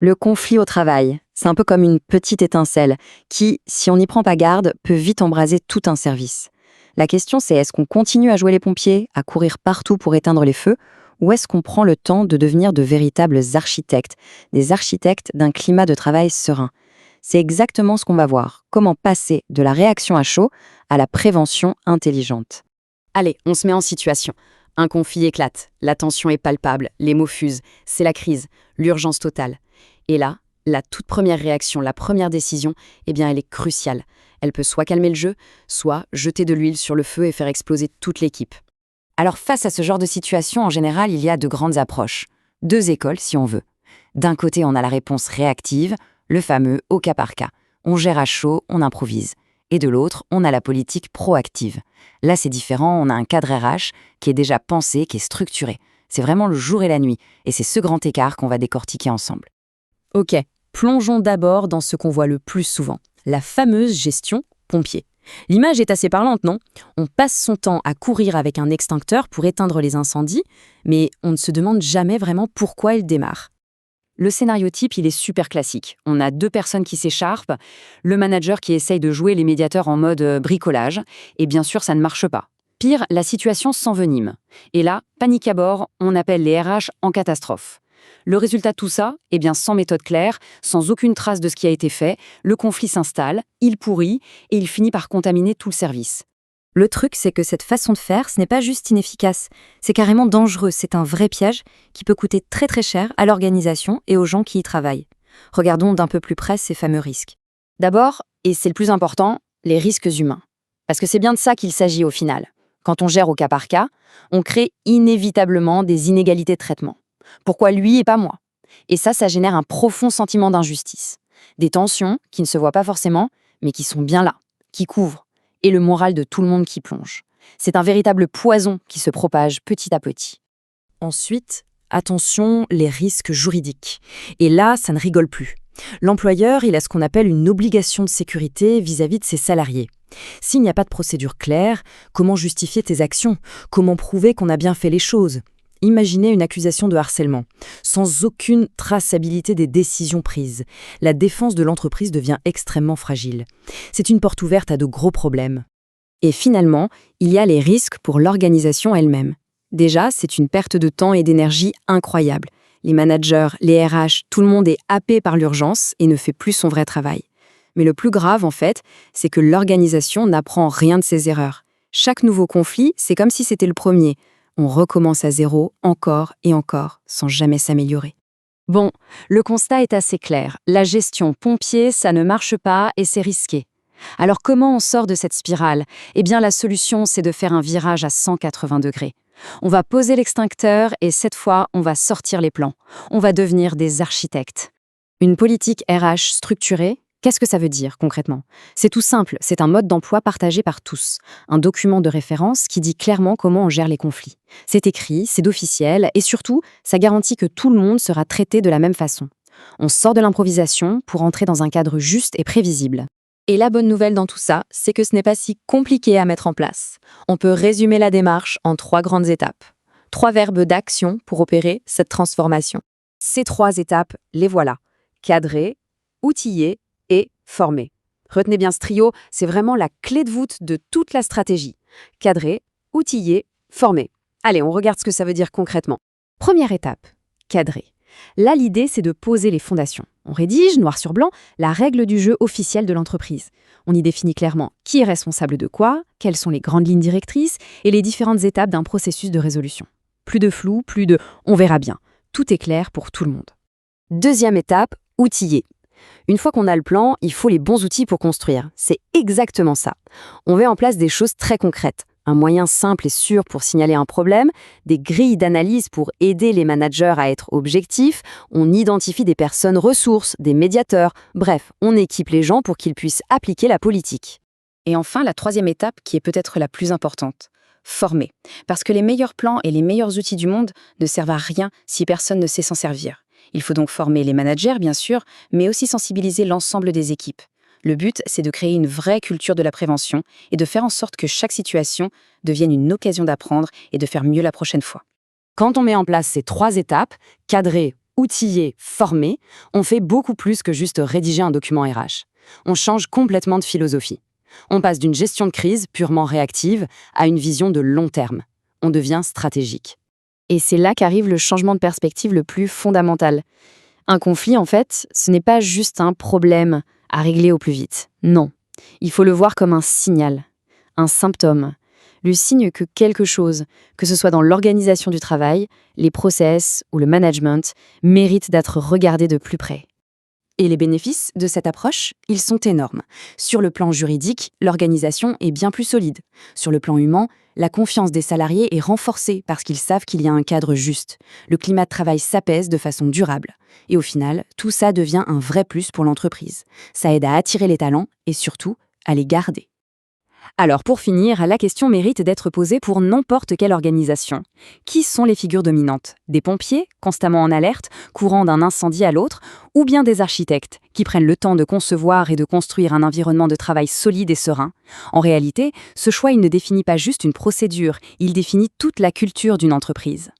Le conflit au travail, c'est un peu comme une petite étincelle qui, si on n'y prend pas garde, peut vite embraser tout un service. La question c'est est-ce qu'on continue à jouer les pompiers, à courir partout pour éteindre les feux, ou est-ce qu'on prend le temps de devenir de véritables architectes, des architectes d'un climat de travail serein? C'est exactement ce qu'on va voir, comment passer de la réaction à chaud à la prévention intelligente. Allez, on se met en situation. Un conflit éclate, la tension est palpable, les mots fusent, c'est la crise, l'urgence totale. Et là, la toute première réaction, la première décision, eh bien elle est cruciale. Elle peut soit calmer le jeu, soit jeter de l'huile sur le feu et faire exploser toute l'équipe. Alors face à ce genre de situation, en général, il y a de grandes approches. Deux écoles, si on veut. D'un côté, on a la réponse réactive, le fameux au cas par cas. On gère à chaud, on improvise. Et de l'autre, on a la politique proactive. Là, c'est différent, on a un cadre RH qui est déjà pensé, qui est structuré. C'est vraiment le jour et la nuit, et c'est ce grand écart qu'on va décortiquer ensemble. Ok, plongeons d'abord dans ce qu'on voit le plus souvent, la fameuse gestion pompier. L'image est assez parlante, non? On passe son temps à courir avec un extincteur pour éteindre les incendies, mais on ne se demande jamais vraiment pourquoi il démarre. Le scénario type, il est super classique. On a deux personnes qui s'écharpent, le manager qui essaye de jouer les médiateurs en mode bricolage, et bien sûr, ça ne marche pas. Pire, la situation s'envenime. Et là, panique à bord, on appelle les RH en catastrophe. Le résultat de tout ça, eh bien, sans méthode claire, sans aucune trace de ce qui a été fait, le conflit s'installe, il pourrit, et il finit par contaminer tout le service. Le truc, c'est que cette façon de faire, ce n'est pas juste inefficace, c'est carrément dangereux, c'est un vrai piège qui peut coûter très très cher à l'organisation et aux gens qui y travaillent. Regardons d'un peu plus près ces fameux risques. D'abord, et c'est le plus important, les risques humains. Parce que c'est bien de ça qu'il s'agit au final. Quand on gère au cas par cas, on crée inévitablement des inégalités de traitement. Pourquoi lui et pas moi? Et ça génère un profond sentiment d'injustice. Des tensions qui ne se voient pas forcément, mais qui sont bien là, qui couvrent, et le moral de tout le monde qui plonge. C'est un véritable poison qui se propage petit à petit. Ensuite, attention, les risques juridiques. Et là, ça ne rigole plus. L'employeur, il a ce qu'on appelle une obligation de sécurité vis-à-vis de ses salariés. S'il n'y a pas de procédure claire, comment justifier tes actions? Comment prouver qu'on a bien fait les choses? Imaginez une accusation de harcèlement, sans aucune traçabilité des décisions prises. La défense de l'entreprise devient extrêmement fragile. C'est une porte ouverte à de gros problèmes. Et finalement, il y a les risques pour l'organisation elle-même. Déjà, c'est une perte de temps et d'énergie incroyable. Les managers, les RH, tout le monde est happé par l'urgence et ne fait plus son vrai travail. Mais le plus grave, en fait, c'est que l'organisation n'apprend rien de ses erreurs. Chaque nouveau conflit, c'est comme si c'était le premier. On recommence à zéro, encore et encore, sans jamais s'améliorer. Bon, le constat est assez clair. La gestion pompier, ça ne marche pas et c'est risqué. Alors comment on sort de cette spirale? Eh bien, la solution, c'est de faire un virage à 180 degrés. On va poser l'extincteur et cette fois, on va sortir les plans. On va devenir des architectes. Une politique RH structurée, qu'est-ce que ça veut dire concrètement? C'est tout simple, c'est un mode d'emploi partagé par tous. Un document de référence qui dit clairement comment on gère les conflits. C'est écrit, c'est d'officiel et surtout, ça garantit que tout le monde sera traité de la même façon. On sort de l'improvisation pour entrer dans un cadre juste et prévisible. Et la bonne nouvelle dans tout ça, c'est que ce n'est pas si compliqué à mettre en place. On peut résumer la démarche en 3 grandes étapes. 3 verbes d'action pour opérer cette transformation. Ces 3 étapes, les voilà. Cadrer, outiller et former. Retenez bien ce trio, c'est vraiment la clé de voûte de toute la stratégie. Cadrer, outiller, former. Allez, on regarde ce que ça veut dire concrètement. Première étape, cadrer. Là, l'idée, c'est de poser les fondations. On rédige, noir sur blanc, la règle du jeu officielle de l'entreprise. On y définit clairement qui est responsable de quoi, quelles sont les grandes lignes directrices et les différentes étapes d'un processus de résolution. Plus de flou, plus de « on verra bien ». Tout est clair pour tout le monde. Deuxième étape, outiller. Une fois qu'on a le plan, il faut les bons outils pour construire. C'est exactement ça. On met en place des choses très concrètes. Un moyen simple et sûr pour signaler un problème, des grilles d'analyse pour aider les managers à être objectifs, on identifie des personnes ressources, des médiateurs, bref, on équipe les gens pour qu'ils puissent appliquer la politique. Et enfin, la troisième étape qui est peut-être la plus importante, former. Parce que les meilleurs plans et les meilleurs outils du monde ne servent à rien si personne ne sait s'en servir. Il faut donc former les managers, bien sûr, mais aussi sensibiliser l'ensemble des équipes. Le but, c'est de créer une vraie culture de la prévention et de faire en sorte que chaque situation devienne une occasion d'apprendre et de faire mieux la prochaine fois. Quand on met en place ces 3 étapes, cadrer, Outillés, formés, on fait beaucoup plus que juste rédiger un document RH. On change complètement de philosophie. On passe d'une gestion de crise purement réactive à une vision de long terme. On devient stratégique. Et c'est là qu'arrive le changement de perspective le plus fondamental. Un conflit, en fait, ce n'est pas juste un problème à régler au plus vite. Non, il faut le voir comme un signal, un symptôme, le signe que quelque chose, que ce soit dans l'organisation du travail, les process ou le management, mérite d'être regardé de plus près. Et les bénéfices de cette approche, ils sont énormes. Sur le plan juridique, l'organisation est bien plus solide. Sur le plan humain, la confiance des salariés est renforcée parce qu'ils savent qu'il y a un cadre juste. Le climat de travail s'apaise de façon durable. Et au final, tout ça devient un vrai plus pour l'entreprise. Ça aide à attirer les talents et surtout à les garder. Alors pour finir, la question mérite d'être posée pour n'importe quelle organisation. Qui sont les figures dominantes? Des pompiers, constamment en alerte, courant d'un incendie à l'autre, ou bien des architectes, qui prennent le temps de concevoir et de construire un environnement de travail solide et serein? En réalité, ce choix il ne définit pas juste une procédure, il définit toute la culture d'une entreprise.